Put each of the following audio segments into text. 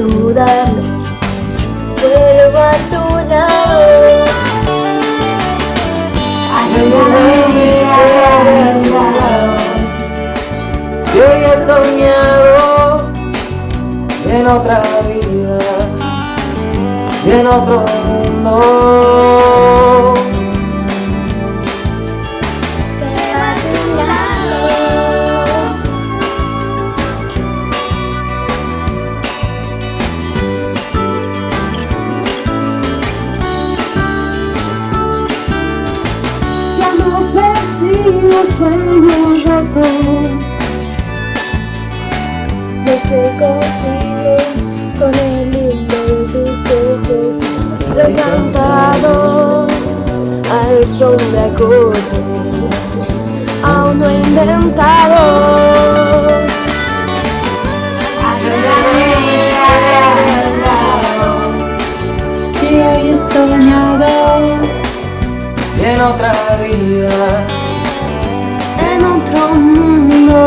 dudarlo, pero a tu lado. Ayúdame a lado. Yo ya he soñado en otra vida y en otro mundo. Pero a tu lado. Ya no persigo sueños rotos. No sé consigo con el hilo de tus ojos, recantado al son de acordes, aún no inventado. Ayúdame a lado. Que hoy he soñado Y en otra vida, en otro mundo,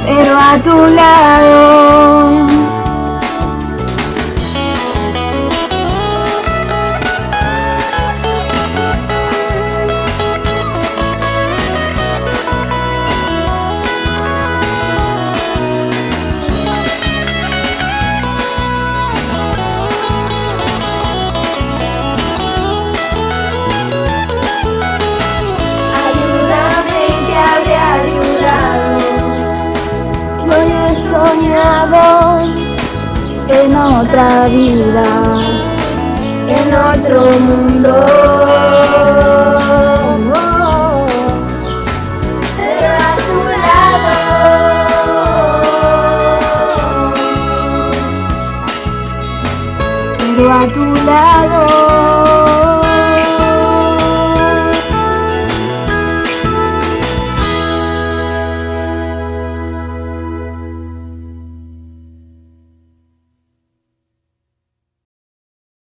pero a tu lado. Ayúdame, que habré ayudado. Yo he soñado en otra vida, en otro mundo, pero a tu lado. Pero a tu lado.